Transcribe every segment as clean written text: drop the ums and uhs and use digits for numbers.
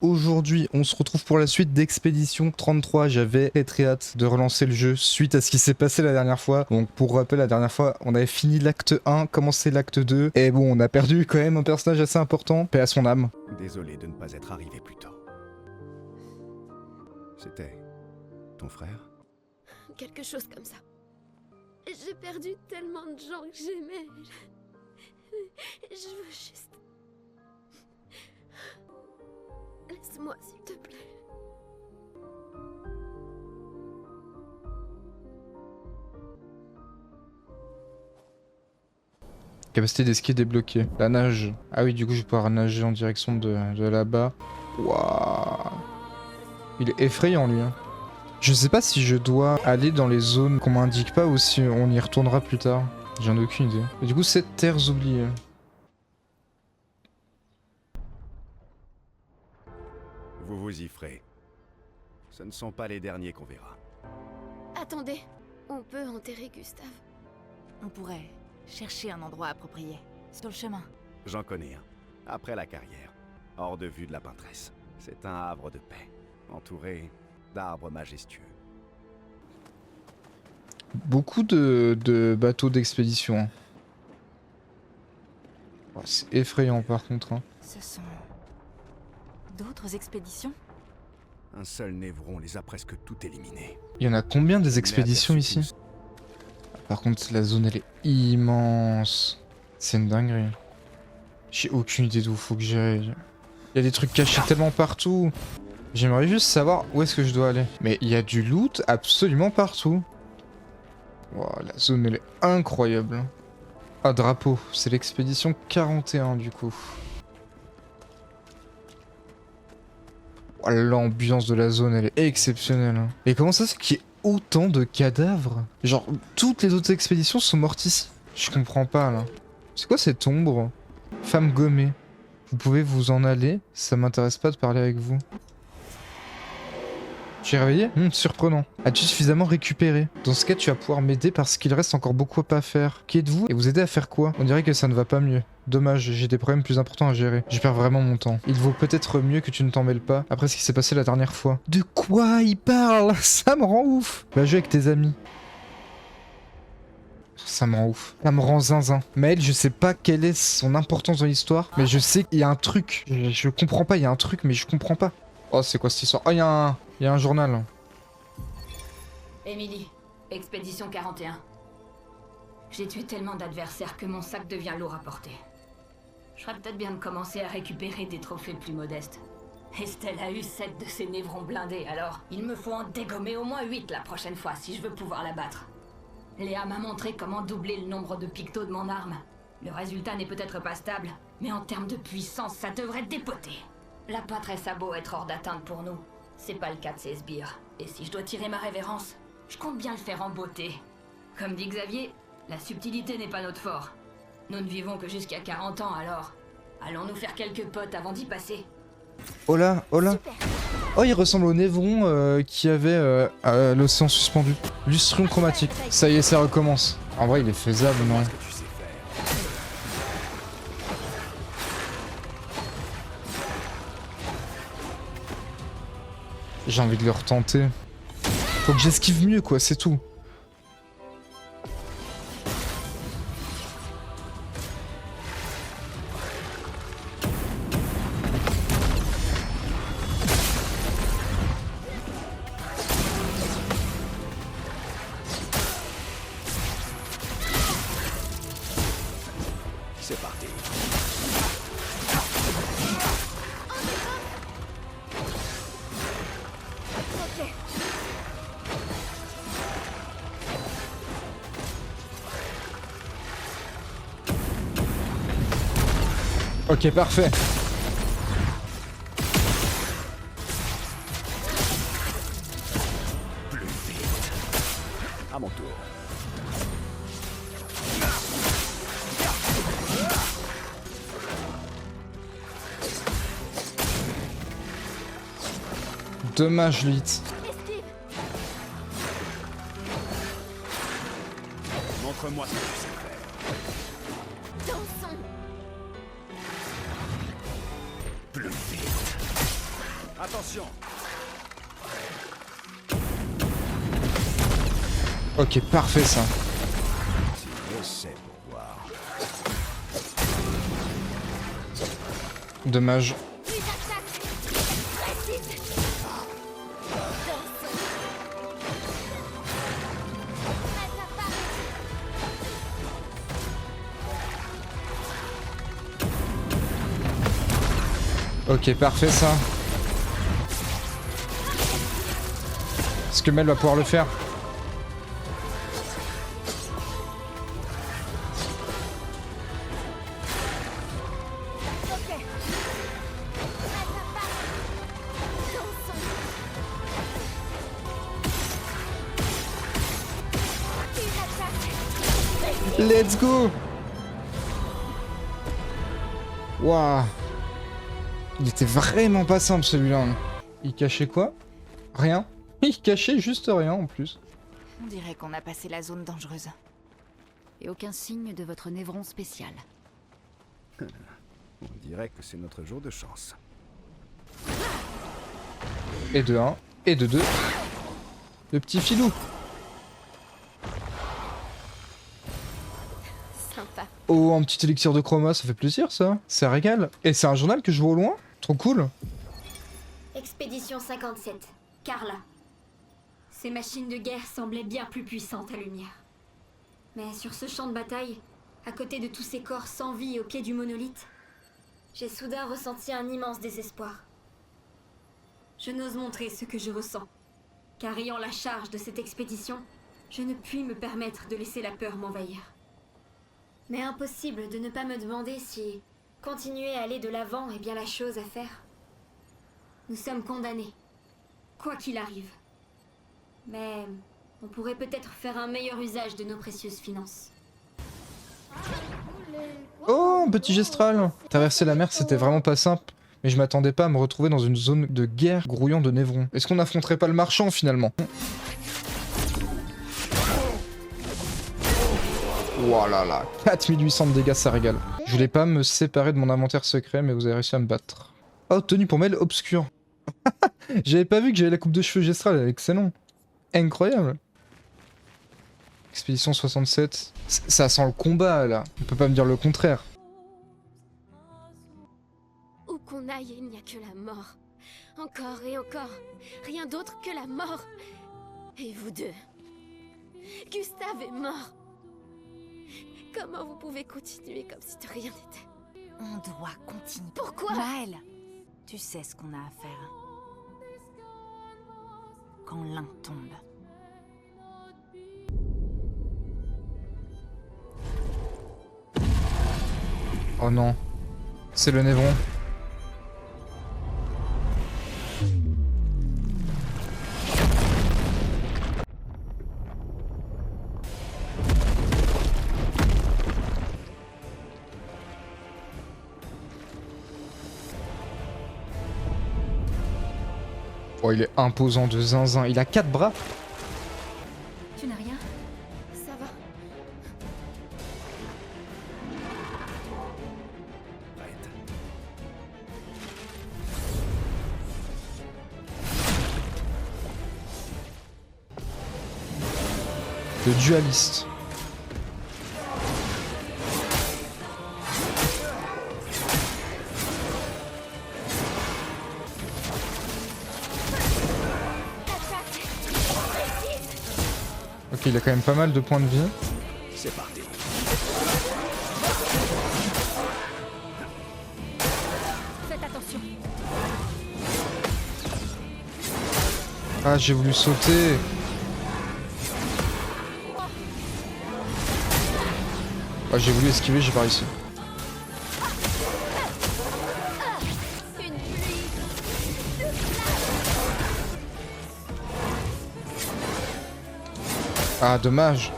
Aujourd'hui, on se retrouve pour la suite d'Expédition 33. J'avais très hâte de relancer le jeu suite à ce qui s'est passé la dernière fois. Donc pour rappel, la dernière fois, on avait fini l'acte 1, commencé l'acte 2. Et bon, on a perdu quand même un personnage assez important. Paix à son âme. Désolé de ne pas être arrivé plus tôt. C'était ton frère? Quelque chose comme ça. J'ai perdu tellement de gens que j'aimais. Je veux juste... Laisse-moi, s'il te plaît. Capacité d'esquive débloquée. La nage. Ah oui, du coup, je vais pouvoir nager en direction de là-bas. Waouh. Il est effrayant, lui. Hein. Je sais pas si je dois aller dans les zones qu'on m'indique pas ou si on y retournera plus tard. J'en ai aucune idée. Et du coup, c'est terres oubliées. Vous vous y ferez. Ce ne sont pas les derniers qu'on verra. Attendez, on peut enterrer Gustave. On pourrait chercher un endroit approprié. Sur le chemin. J'en connais un. Après la carrière. Hors de vue de la peintresse. C'est un havre de paix. Entouré d'arbres majestueux. Beaucoup de bateaux d'expédition. Hein. Oh, c'est effrayant par contre. Hein. Ce sont... d'autres expéditions? Un seul névron les a presque toutes éliminées. Il y en a combien des expéditions ici? Par contre, la zone elle est immense. C'est une dinguerie. J'ai aucune idée d'où faut que j'aille. Il y a des trucs cachés tellement partout. J'aimerais juste savoir où est-ce que je dois aller. Mais il y a du loot absolument partout. Wow, la zone elle est incroyable. Ah, drapeau. C'est l'expédition 41 du coup. Oh, l'ambiance de la zone elle est exceptionnelle. Et comment ça se fait qu'il y ait autant de cadavres? Genre, toutes les autres expéditions sont mortes ici. Je comprends pas là. C'est quoi cette ombre? Femme gommée. Vous pouvez vous en aller, ça m'intéresse pas de parler avec vous. Tu es réveillé? Surprenant. As-tu suffisamment récupéré? Dans ce cas, tu vas pouvoir m'aider parce qu'il reste encore beaucoup à faire. Qui êtes-vous? Et vous aider à faire quoi? On dirait que ça ne va pas mieux. Dommage, j'ai des problèmes plus importants à gérer. Je perds vraiment mon temps. Il vaut peut-être mieux que tu ne t'en mêles pas après ce qui s'est passé la dernière fois. De quoi il parle? Ça me rend ouf. Va jouer avec tes amis. Ça me rend ouf. Ça me rend zinzin. Maël, je sais pas quelle est son importance dans l'histoire, mais je sais qu'il y a un truc. Je comprends pas, il y a un truc, mais je comprends pas. Oh, c'est quoi cette histoire? Oh, il y a un journal. Émilie, expédition 41. J'ai tué tellement d'adversaires que mon sac devient lourd à porter. Je ferais peut-être bien de commencer à récupérer des trophées plus modestes. Estelle a eu 7 de ces névrons blindés, alors il me faut en dégommer au moins 8 la prochaine fois si je veux pouvoir la battre. Léa m'a montré comment doubler le nombre de pictos de mon arme. Le résultat n'est peut-être pas stable, mais en termes de puissance, ça devrait dépoter. La pâtresse a beau être hors d'atteinte pour nous, c'est pas le cas de ces sbires. Et si je dois tirer ma révérence, je compte bien le faire en beauté. Comme dit Xavier, la subtilité n'est pas notre fort. Nous ne vivons que jusqu'à 40 ans, alors allons-nous faire quelques potes avant d'y passer. Oh là, oh là. Oh, il ressemble au névron qui avait l'océan suspendu. Lustrum chromatique. Ça y est, ça recommence. En vrai, il est faisable, non? J'ai envie de le retenter. Faut que j'esquive mieux, quoi, c'est tout. C'est parti. Ok, parfait. Plus vite. À mon tour. Dommage, vite. Esquive. Montre-moi ce que tu sais faire. Dansons. Plus vite. Attention. Ok, parfait ça. Essaie pour voir. Dommage. Une attaque précise. Ok, parfait ça. Est-ce que Mel va pouvoir le faire? Let's go! Waouh! Il était vraiment pas simple celui-là. Il cachait quoi? Rien. Il cachait juste rien en plus. On dirait qu'on a passé la zone dangereuse. Et aucun signe de votre névron spécial. On dirait que c'est notre jour de chance. Et de 1, et de 2. Le petit filou. Sympa. Oh, un petit élixir de chroma, ça fait plaisir ça. Ça régale. Et c'est un journal que je vois au loin. Trop cool. Expédition 57. Carla. Ces machines de guerre semblaient bien plus puissantes à lumière. Mais sur ce champ de bataille, à côté de tous ces corps sans vie au pied du monolithe, j'ai soudain ressenti un immense désespoir. Je n'ose montrer ce que je ressens, car ayant la charge de cette expédition, je ne puis me permettre de laisser la peur m'envahir. Mais impossible de ne pas me demander si continuer à aller de l'avant est bien la chose à faire. Nous sommes condamnés, quoi qu'il arrive. Mais on pourrait peut-être faire un meilleur usage de nos précieuses finances. Oh, un petit gestral. Traverser la mer, c'était vraiment pas simple. Mais je m'attendais pas à me retrouver dans une zone de guerre grouillant de névrons. Est-ce qu'on affronterait pas le marchand finalement? Voilà là, 4800 de dégâts, ça régale. Je voulais pas me séparer de mon inventaire secret, mais vous avez réussi à me battre. Oh, tenue pour mail obscur. J'avais pas vu que j'avais la coupe de cheveux gestrale, excellent. Incroyable. Expédition 67. Ça sent le combat là, on peut pas me dire le contraire. Où qu'on aille, il n'y a que la mort. Encore et encore. Rien d'autre que la mort. Et vous deux. Gustave est mort. Comment vous pouvez continuer comme si de rien n'était? On doit continuer. Pourquoi? Maëlle, tu sais ce qu'on a à faire. Quand l'un tombe. Oh non. C'est le névron. Oh, il est imposant de zinzin. Il a 4 bras. Tu n'as rien? Ça va. Prête. Le dualiste. Ok, il a quand même pas mal de points de vie. C'est parti. Faites attention. Ah, j'ai voulu sauter. Ah, j'ai voulu esquiver, j'ai pas réussi. Une pluie. Ah, dommage.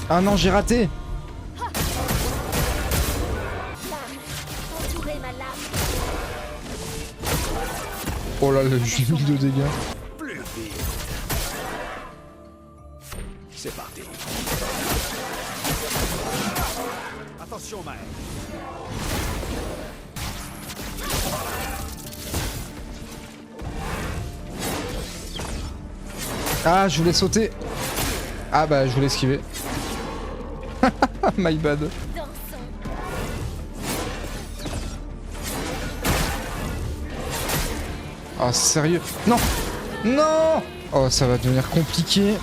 Ah non, j'ai raté. Entourez ma lame. Oh là, le 8000 de dégâts. Plus vite. C'est parti. Attention, mec. Ah, je voulais sauter. Ah bah, je voulais esquiver. My bad. Oh, sérieux? Non! Non! Oh, ça va devenir compliqué.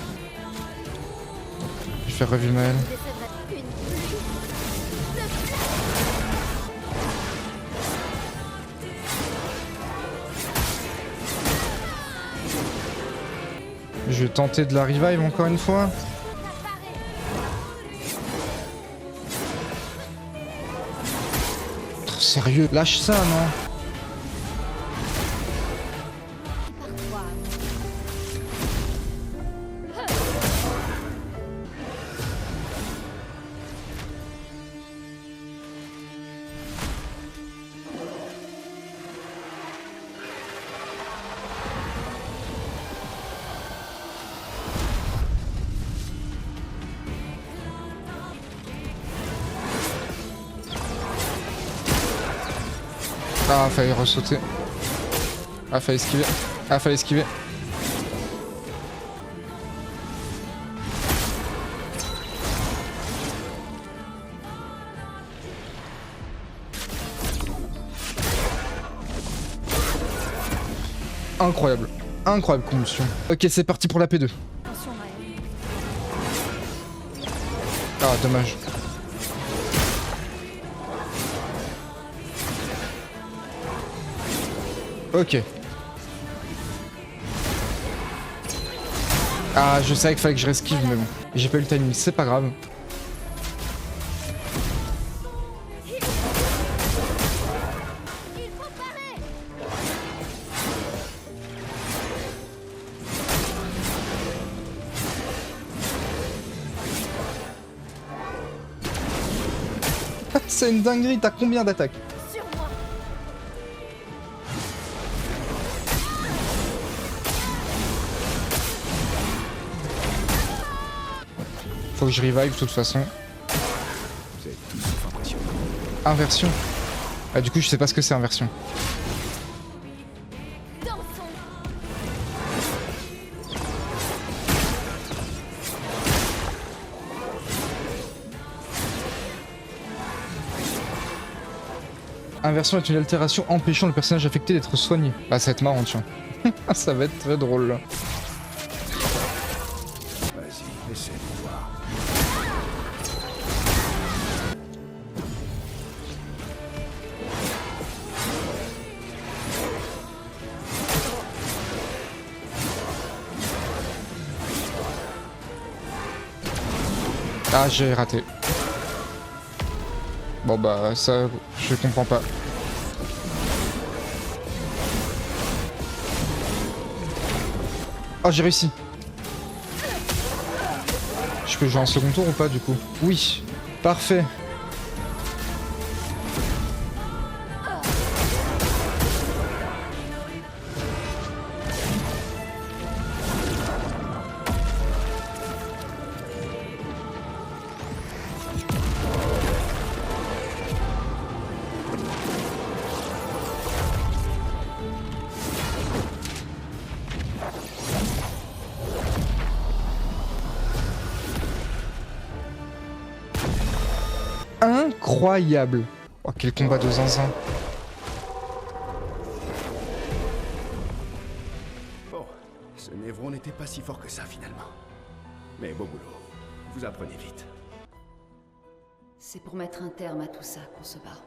Je vais faire revivre Maël. Je vais tenter de la revive encore une fois. Oh, sérieux? Lâche ça, non? Ah, fallait ressauter. Ah, fallait esquiver. Ah, fallait esquiver. Incroyable. Incroyable convulsion. Ok, c'est parti pour la P2. Ah, dommage. Ok. Ah, je savais qu'il fallait que je resquive, mais bon. J'ai pas eu le timing, c'est pas grave. C'est une dinguerie, t'as combien d'attaques? Faut que je revive de toute façon. Inversion. Ah, du coup, je sais pas ce que c'est inversion. Inversion est une altération empêchant le personnage affecté d'être soigné. Bah, ça va être marrant, tiens. Ça va être très drôle. Vas-y, essaie de voir. Ah, j'ai raté. Bon bah ça, je comprends pas. Oh, j'ai réussi. Je peux jouer en second tour ou pas du coup? Oui, parfait. Incroyable. Oh, quel combat de zinzin. Bon, ce névron n'était pas si fort que ça finalement. Mais beau boulot. Vous apprenez vite. C'est pour mettre un terme à tout ça qu'on se bat.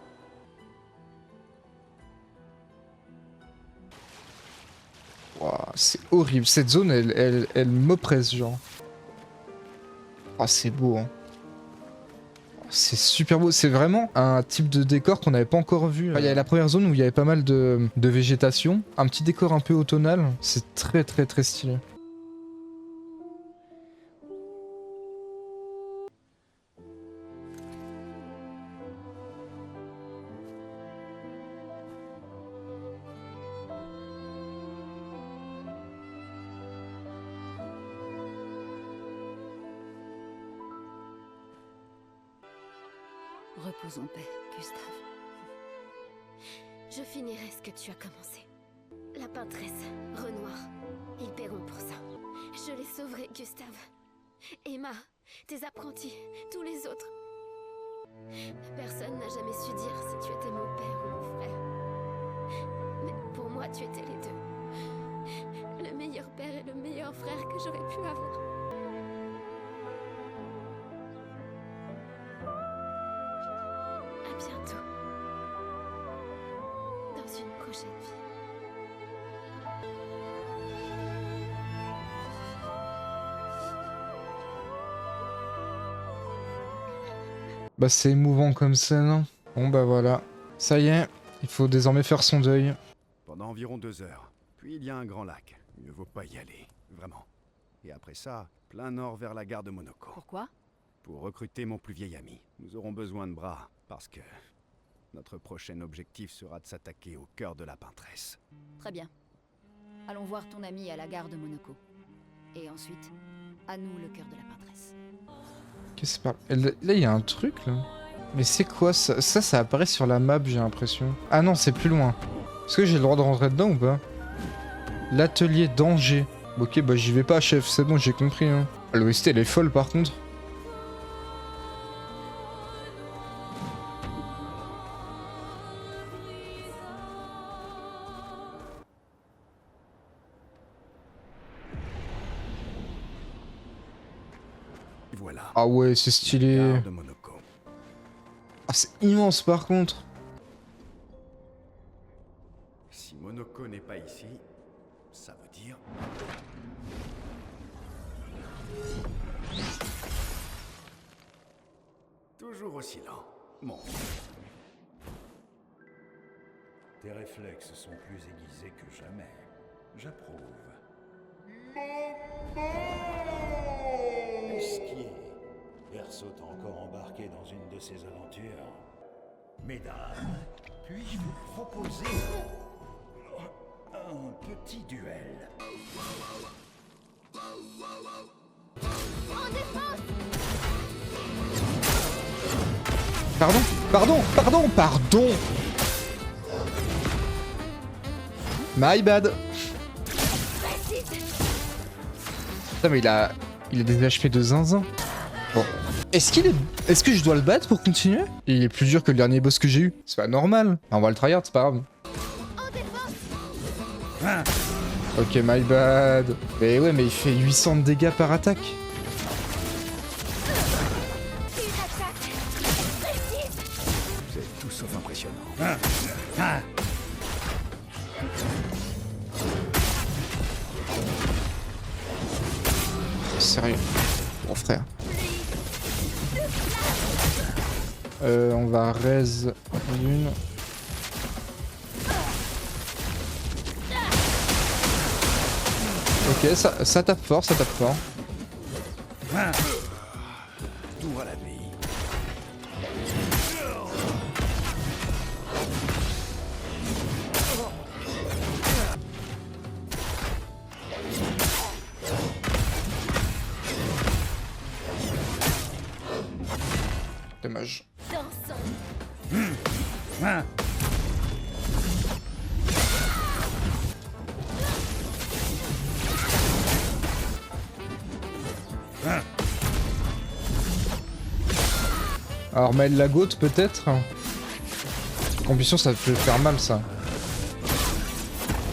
Wow, c'est horrible. Cette zone, elle m'oppresse, genre. Oh, c'est beau, hein. C'est super beau, c'est vraiment un type de décor qu'on n'avait pas encore vu. Il y a la première zone où il y avait pas mal de végétation, un petit décor un peu automnal, c'est très très très stylé. Repose en paix, Gustave. Je finirai ce que tu as commencé. La peintresse, Renoir, ils paieront pour ça. Je les sauverai, Gustave. Emma, tes apprentis, tous les autres. Personne n'a jamais su dire si tu étais mon père ou mon frère. Mais pour moi, tu étais les deux. Le meilleur père et le meilleur frère que j'aurais pu avoir. À bientôt. Dans une prochaine vie. Bah c'est émouvant comme scène. Hein. Bon bah voilà. Ça y est, il faut désormais faire son deuil. Pendant environ 2 heures. Puis il y a un grand lac. Mieux vaut pas y aller. Vraiment. Et après ça, plein nord vers la gare de Monoko. Pourquoi? Pour recruter mon plus vieil ami. Nous aurons besoin de bras. Parce que notre prochain objectif sera de s'attaquer au cœur de la peintresse. Très bien. Allons voir ton ami à la gare de Monoko. Et ensuite, à nous le cœur de la peintresse. Qu'est-ce que c'est par... Là, il y a un truc, là. Mais c'est quoi ça? Ça apparaît sur la map, j'ai l'impression. Ah non, c'est plus loin. Est-ce que j'ai le droit de rentrer dedans ou pas? L'atelier d'Angers. Ok, bah j'y vais pas, chef. C'est bon, j'ai compris. Hein. L'OST, elle est folle, par contre. Voilà. Ah ouais, c'est stylé. Gare de Monoko. Ah, c'est immense, par contre. Si Monoko n'est pas ici, ça veut dire... Toujours aussi lent. Bon. Tes réflexes sont plus aiguisés que jamais. J'approuve. Esquier. Perso t'a encore embarqué dans une de ses aventures. Mesdames, puis-je vous proposer un petit duel? Pardon, pardon. My bad. Putain, mais il a des HP de zinzin. Bon. Est-ce que je dois le battre pour continuer? Il est plus dur que le dernier boss que j'ai eu. C'est pas normal. On va le tryhard, c'est pas grave. Ok, my bad. Mais ouais, mais il fait 800 de dégâts par attaque. C'est tout sauf impressionnant. Sérieux. Bon frère. On va raise une. Ok, ça tape fort, ça tape fort. Tout à la vie. Dommage. Alors Maël la goutte peut-être. Ambition, ça peut faire mal ça.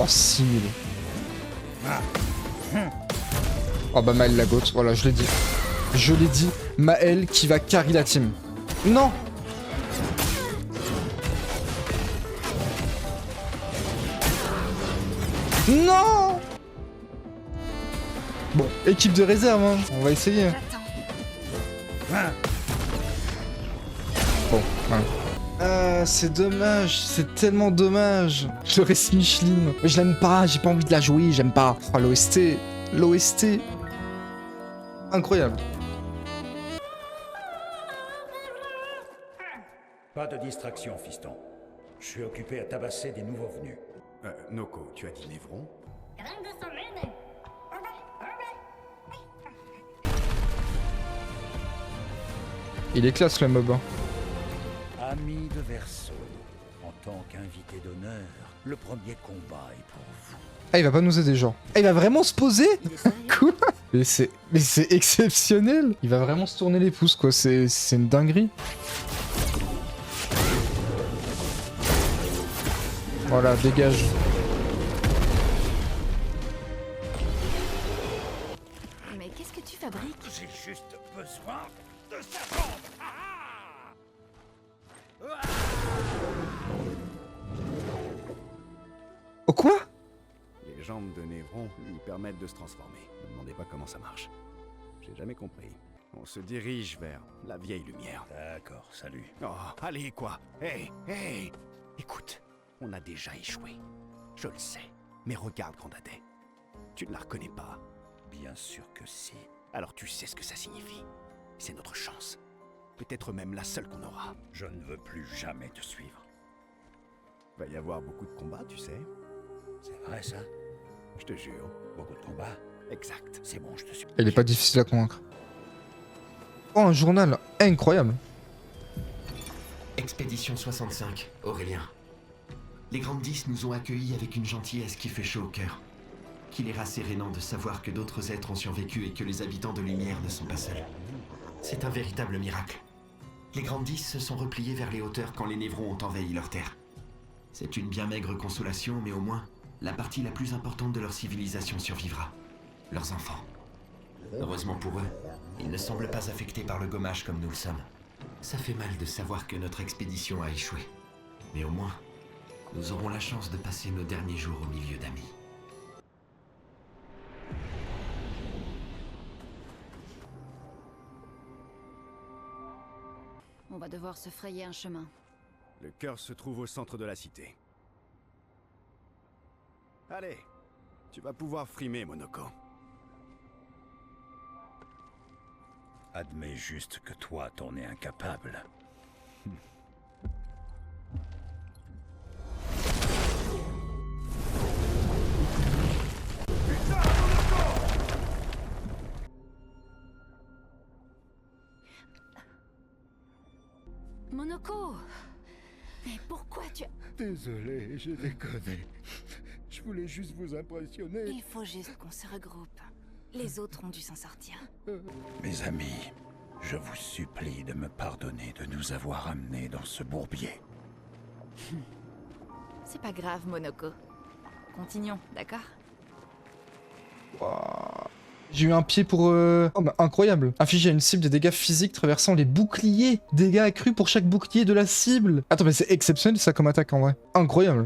Oh 6000. Oh bah Maël la goutte, voilà je l'ai dit. Je l'ai dit, Maël qui va carry la team. Non. Non. Bon, équipe de réserve, hein. On va essayer. Bon, hein. Ah, c'est dommage, c'est tellement dommage. Je reste Micheline. Mais je l'aime pas, j'ai pas envie de la jouer, j'aime pas. Oh, l'OST. Incroyable. Pas de distraction, fiston. Je suis occupé à tabasser des nouveaux venus. Noko, tu as dit Névron? Il est classe le mob. Hein. Ami de Verseau, en tant qu'invité d'honneur, le premier combat est pour vous. Ah, il va pas nous aider, genre. Ah, il va vraiment se poser? Cool. Mais c'est exceptionnel. Il va vraiment se tourner les pouces, quoi. C'est une dinguerie. Voilà, dégage. Mais qu'est-ce que tu fabriques? J'ai juste besoin de sa bombe. Oh quoi? Les jambes de Névron lui permettent de se transformer. Ne me demandez pas comment ça marche. J'ai jamais compris. On se dirige vers la vieille lumière. D'accord, salut. Oh, allez, quoi. Hey, hey. Écoute, on a déjà échoué. Je le sais. Mais regarde, Grandadet. Tu ne la reconnais pas. Bien sûr que si. Alors tu sais ce que ça signifie. C'est notre chance. Peut-être même la seule qu'on aura. Je ne veux plus jamais te suivre. Va y avoir beaucoup de combats, tu sais. C'est vrai ça? Je te jure. Beaucoup de combats? Exact. C'est bon, je te suis. Il est pas difficile à convaincre. Oh, un journal incroyable. Expédition 65, Aurélien. Les Grandes 10 nous ont accueillis avec une gentillesse qui fait chaud au cœur. Qu'il est rassérénant de savoir que d'autres êtres ont survécu et que les habitants de Lumière ne sont pas seuls. C'est un véritable miracle. Les Grandes 10 se sont repliés vers les hauteurs quand les Névrons ont envahi leur terre. C'est une bien maigre consolation, mais au moins, la partie la plus importante de leur civilisation survivra. Leurs enfants. Heureusement pour eux, ils ne semblent pas affectés par le gommage comme nous le sommes. Ça fait mal de savoir que notre expédition a échoué. Mais au moins, nous aurons la chance de passer nos derniers jours au milieu d'amis. On va devoir se frayer un chemin. Le cœur se trouve au centre de la cité. Allez, tu vas pouvoir frimer, Monoko. Admets juste que toi, t'en es incapable. Monoko! Mais pourquoi tu as... Désolé, j'ai déconné. Je voulais juste vous impressionner. Il faut juste qu'on se regroupe. Les autres ont dû s'en sortir. Mes amis, je vous supplie de me pardonner de nous avoir amenés dans ce bourbier. C'est pas grave, Monoko. Continuons, d'accord? J'ai eu un pied pour... Oh, bah, incroyable. Infliger à une cible des dégâts physiques traversant les boucliers. Dégâts accrus pour chaque bouclier de la cible. Attends, mais c'est exceptionnel ça comme attaque en vrai. Incroyable.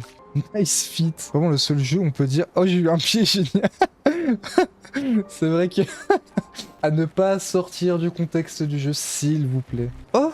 Nice fit. Vraiment le seul jeu où on peut dire... Oh, j'ai eu un pied génial. C'est vrai que... à ne pas sortir du contexte du jeu, s'il vous plaît. Oh!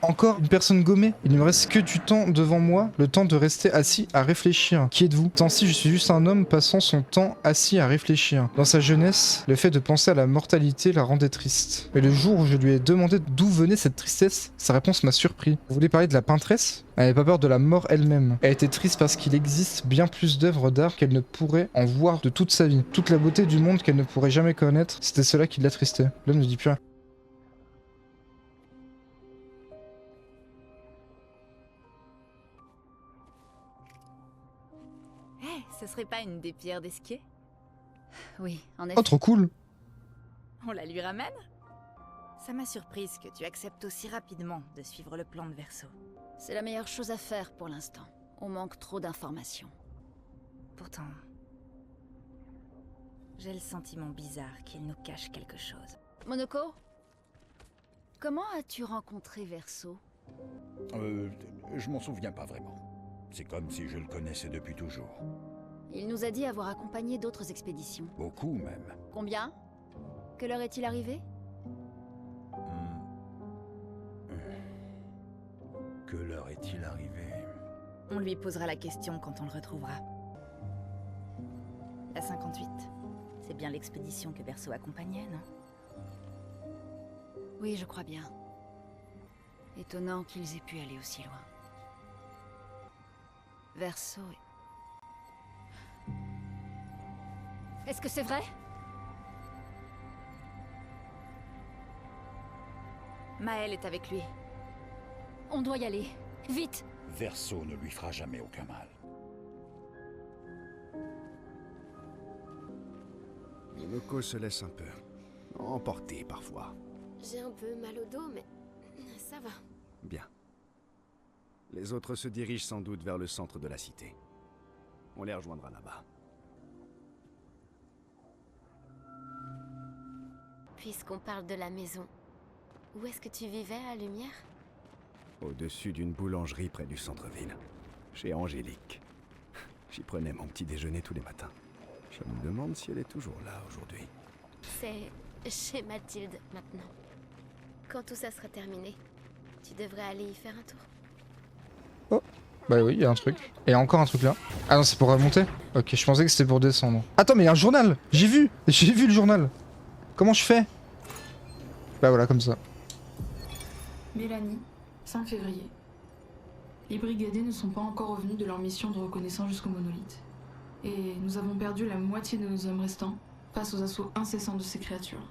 Encore une personne gommée. Il ne me reste que du temps devant moi, le temps de rester assis à réfléchir. Qui êtes-vous? Tant-ci, je suis juste un homme passant son temps assis à réfléchir. Dans sa jeunesse, le fait de penser à la mortalité la rendait triste. Mais le jour où je lui ai demandé d'où venait cette tristesse, sa réponse m'a surpris. Vous voulez parler de la peintresse? Elle n'avait pas peur de la mort elle-même. Elle était triste parce qu'il existe bien plus d'œuvres d'art qu'elle ne pourrait en voir de toute sa vie. Toute la beauté du monde qu'elle ne pourrait jamais connaître, c'était cela qui l'attristait. L'homme ne dit plus rien. Ce serait pas une des pierres d'Esquier? Oui, en Oh, effet. trop cool. On la lui ramène? Ça m'a surprise que tu acceptes aussi rapidement de suivre le plan de Verso. C'est la meilleure chose à faire pour l'instant. On manque trop d'informations. Pourtant, j'ai le sentiment bizarre qu'il nous cache quelque chose. Monoko? Comment as-tu rencontré Verso? Je m'en souviens pas vraiment. C'est comme si je le connaissais depuis toujours. Il nous a dit avoir accompagné d'autres expéditions. Beaucoup même. Combien? Quelle heure est-il arrivé? Que l'heure est-il arrivé? On lui posera la question quand on le retrouvera. La 58. C'est bien l'expédition que Verso accompagnait, non? Oui, je crois bien. Étonnant qu'ils aient pu aller aussi loin. Verso est... Est-ce que c'est vrai? Maël est avec lui. On doit y aller. Vite! Verso ne lui fera jamais aucun mal. Monoko se laisse un peu emporter parfois. J'ai un peu mal au dos, mais ça va. Bien. Les autres se dirigent sans doute vers le centre de la cité. On les rejoindra là-bas. Puisqu'on parle de la maison, où est-ce que tu vivais à Lumière? Au-dessus d'une boulangerie près du centre-ville. Chez Angélique. J'y prenais mon petit déjeuner tous les matins. Je me demande si elle est toujours là aujourd'hui. C'est chez Mathilde maintenant. Quand tout ça sera terminé, tu devrais aller y faire un tour. Oh, bah oui, il y a un truc. Et encore un truc là. Ah non, c'est pour remonter? Ok, je pensais que c'était pour descendre. Attends, mais il y a un journal! J'ai vu le journal! Comment je fais? Bah voilà, comme ça. Mélanie, 5 février. Les brigadés ne sont pas encore revenus de leur mission de reconnaissance jusqu'au monolithe. Et nous avons perdu la moitié de nos hommes restants face aux assauts incessants de ces créatures.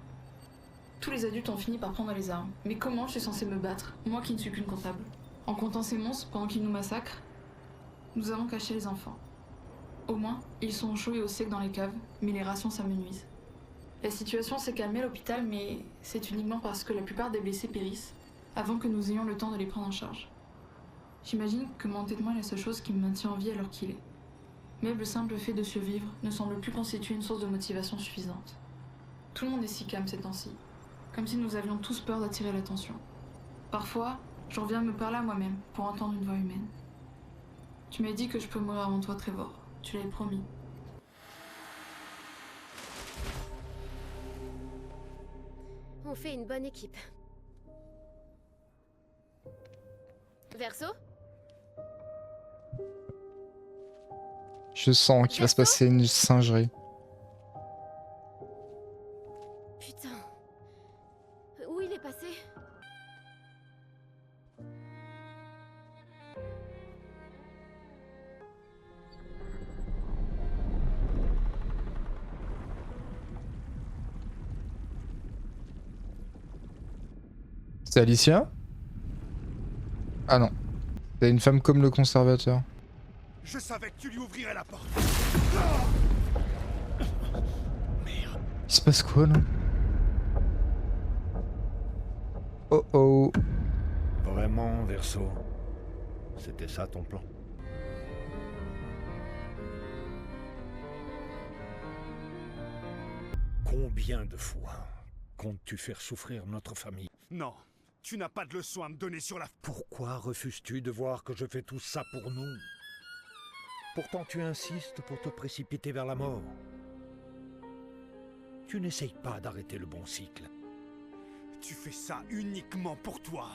Tous les adultes ont fini par prendre les armes. Mais comment je suis censée me battre, moi qui ne suis qu'une comptable? En comptant ces monstres pendant qu'ils nous massacrent, nous avons caché les enfants. Au moins, ils sont au chaud et au sec dans les caves, mais les rations s'amenuisent. La situation s'est calmée à l'hôpital, mais c'est uniquement parce que la plupart des blessés périssent avant que nous ayons le temps de les prendre en charge. J'imagine que mon entêtement est la seule chose qui me maintient en vie alors qu'il est. Même le simple fait de survivre ne semble plus constituer une source de motivation suffisante. Tout le monde est si calme ces temps-ci, comme si nous avions tous peur d'attirer l'attention. Parfois, j'en viens à me parler à moi-même pour entendre une voix humaine. Tu m'as dit que je peux mourir avant toi, Trevor. Tu l'avais promis. On fait une bonne équipe. Verso? Je sens qu'il va se passer une singerie. Putain. Où il est passé? C'est Alicia? Ah non. C'est une femme comme le conservateur. Je savais que tu lui ouvrirais la porte. Il se passe quoi là? Oh oh. Vraiment, Verso? C'était ça ton plan? Combien de fois comptes-tu faire souffrir notre famille? Non, tu n'as pas de leçon à me donner sur la... Pourquoi refuses-tu de voir que je fais tout ça pour nous? Pourtant tu insistes pour te précipiter vers la mort. Tu n'essayes pas d'arrêter le bon cycle. Tu fais ça uniquement pour toi.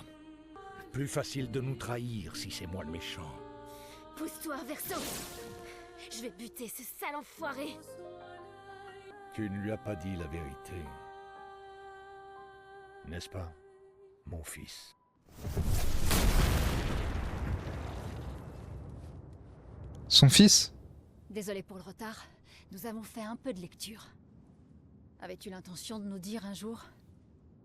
Plus facile de nous trahir si c'est moi le méchant. Pousse-toi, Verso. Je vais buter ce sale enfoiré. Tu ne lui as pas dit la vérité. N'est-ce pas, mon fils? Son fils? Désolé pour le retard, nous avons fait un peu de lecture. Avais-tu l'intention de nous dire un jour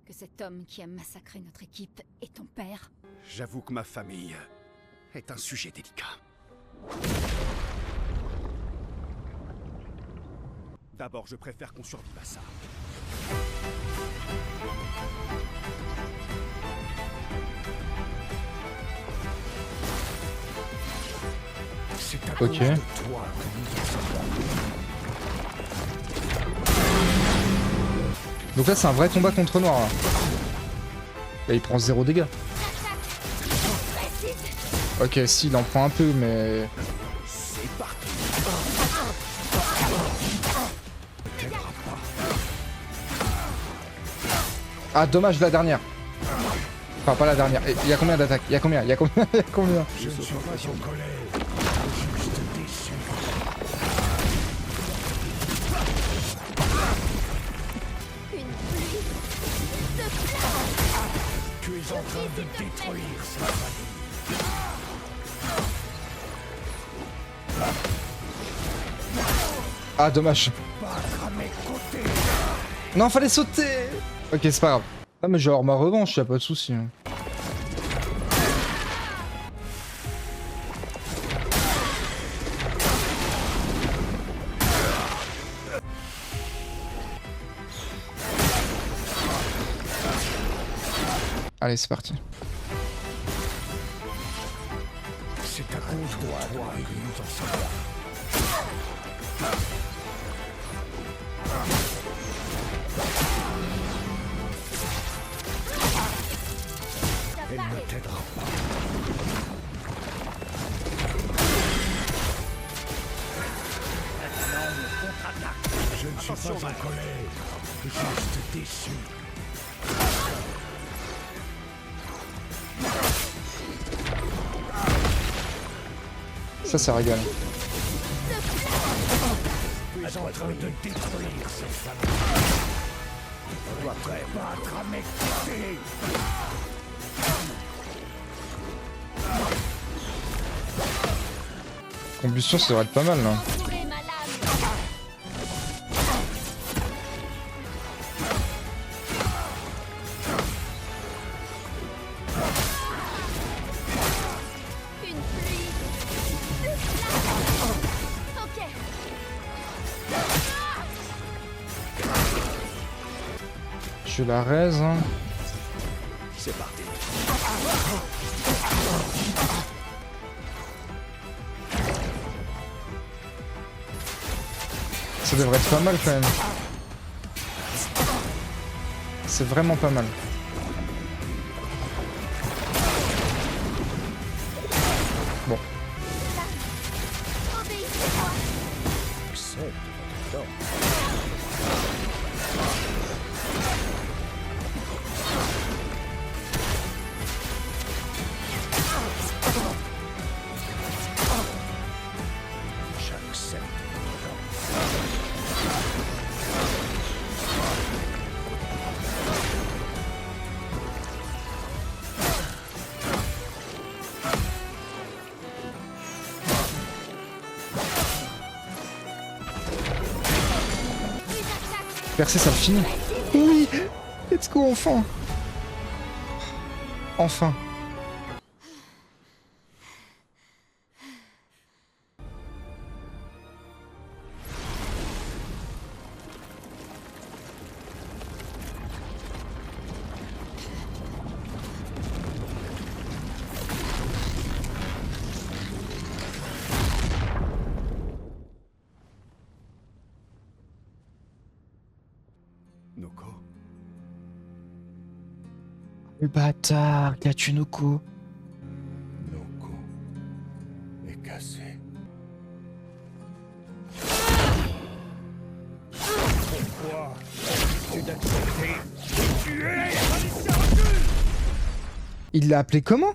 que cet homme qui a massacré notre équipe est ton père? J'avoue que ma famille est un sujet délicat. D'abord, je préfère qu'on survive à ça. Ok. Donc là c'est un vrai combat contre Noir là. Là il prend 0 dégâts. Ok, si il en prend un peu mais... Ah dommage la dernière. Enfin pas la dernière. Il y a combien d'attaques? Il y a combien? Il y a combien? Il y a combien? Je ne suis pas en colère. Juste déçu. Une pluie de flammes. Tu es en train de détruire sa famille. Ah dommage. Non fallait sauter. Ok c'est pas grave. Ah mais genre ma revanche, y'a pas de soucis. Allez, c'est parti. C'est à cause de toi que nous en sommes. Elle ne t'aidera pas. Maintenant, on contre-attaque. Je ne suis pas en colère, juste déçu. Ça régale. Tu es en train de détruire cette famille. On doit battre à mes côtés. Combustion, ça devrait être pas mal là. Entourez ma lame. Une pluie de flammes. Ok. Je la raise. Hein. C'est parti. Ça devrait être pas mal quand même. C'est vraiment pas mal. Bon. Obéissez-moi. Accepte votre ordre. J'accepte votre ordre. Percer, ça le finit. Oui. Let's go, enfin. Enfin. Noko, Le bâtard, Yatsunoko. Noko est cassé. Pourquoi tu d'accepter de tuer Alicia Recul? Il l'a appelé comment?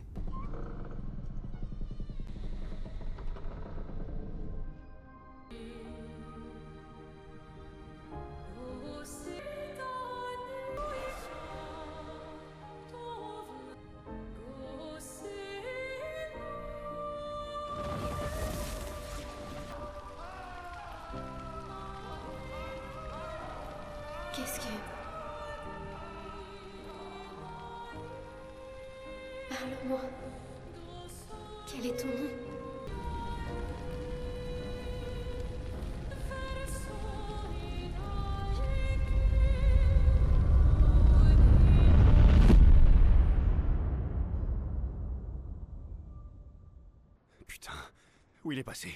Qu'est-ce que... Parle-moi. Quel est ton nom? putain, où il est passé?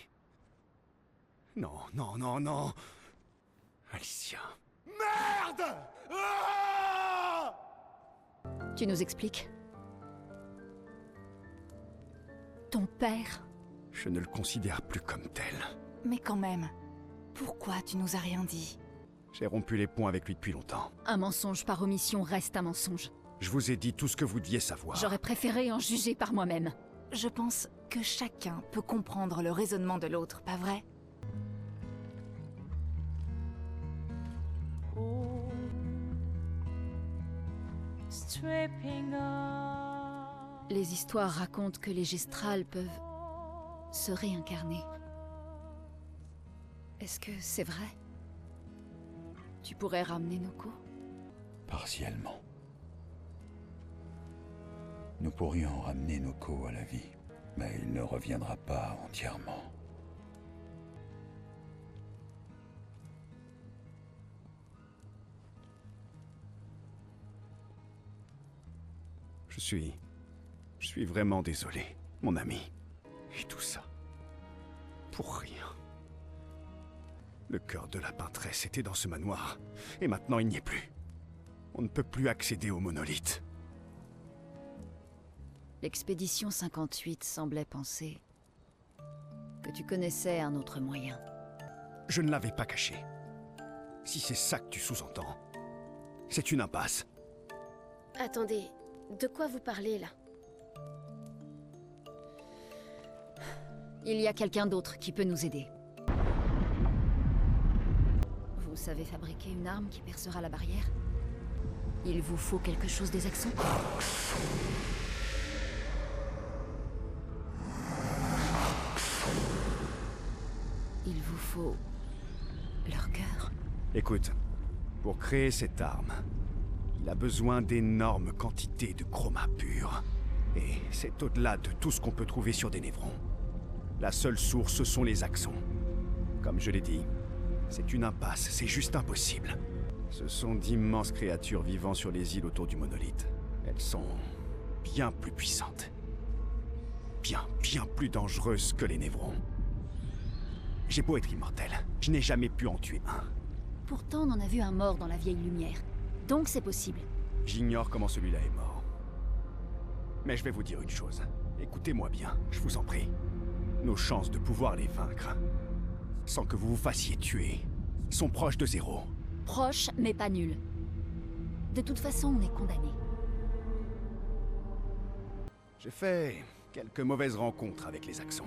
Non, non, non, non. Alicia. Merde! Ah! Tu nous expliques? Ton père? Je ne le considère plus comme tel. Mais quand même, pourquoi tu nous as rien dit? J'ai rompu les ponts avec lui depuis longtemps. Un mensonge par omission reste un mensonge. Je vous ai dit tout ce que vous deviez savoir. J'aurais préféré en juger par moi-même. Je pense que chacun peut comprendre le raisonnement de l'autre, pas vrai? Les histoires racontent que les gestrales peuvent se réincarner. Est-ce que c'est vrai? Tu pourrais ramener Noko? Partiellement. Nous pourrions ramener Noko à la vie, mais il ne reviendra pas entièrement. Je suis vraiment désolé, mon ami. Et tout ça. Pour rien. Le cœur de la peintresse était dans ce manoir. Et maintenant, il n'y est plus. On ne peut plus accéder au monolithe. L'expédition 58 semblait penser que tu connaissais un autre moyen. Je ne l'avais pas caché. Si c'est ça que tu sous-entends, c'est une impasse. Attendez, de quoi vous parlez là? Il y a quelqu'un d'autre qui peut nous aider. Vous savez fabriquer une arme qui percera la barrière? Il vous faut quelque chose des accents? Il vous faut leur cœur. Écoute, pour créer cette arme, il a besoin d'énormes quantités de chroma pur. Et c'est au-delà de tout ce qu'on peut trouver sur des névrons. La seule source, ce sont les axons. Comme je l'ai dit, c'est une impasse, c'est juste impossible. Ce sont d'immenses créatures vivant sur les îles autour du monolithe. Elles sont bien plus puissantes. Bien plus dangereuses que les névrons. J'ai beau être immortel, je n'ai jamais pu en tuer un. Pourtant, on en a vu un mort dans la vieille lumière. Donc c'est possible. J'ignore comment celui-là est mort. Mais je vais vous dire une chose. Écoutez-moi bien, je vous en prie. Nos chances de pouvoir les vaincre, sans que vous vous fassiez tuer, sont proches de zéro. Proche, mais pas nul. De toute façon, on est condamné. J'ai fait quelques mauvaises rencontres avec les axons.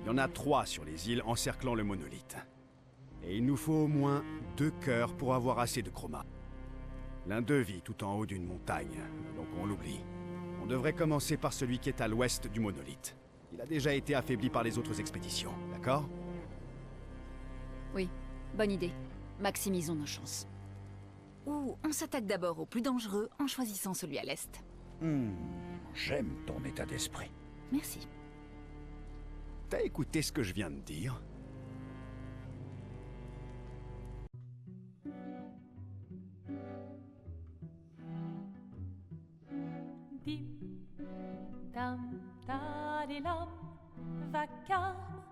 Il y en a 3 sur les îles encerclant le monolithe. Et il nous faut au moins 2 cœurs pour avoir assez de chroma. L'un d'eux vit tout en haut d'une montagne, donc on l'oublie. On devrait commencer par celui qui est à l'ouest du monolithe. Il a déjà été affaibli par les autres expéditions, d'accord? Oui, bonne idée. Maximisons nos chances. Ou on s'attaque d'abord au plus dangereux en choisissant celui à l'est. J'aime ton état d'esprit. Merci. T'as écouté ce que je viens de dire? Dim, dam, dadilam, vacarme,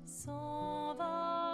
s'envole.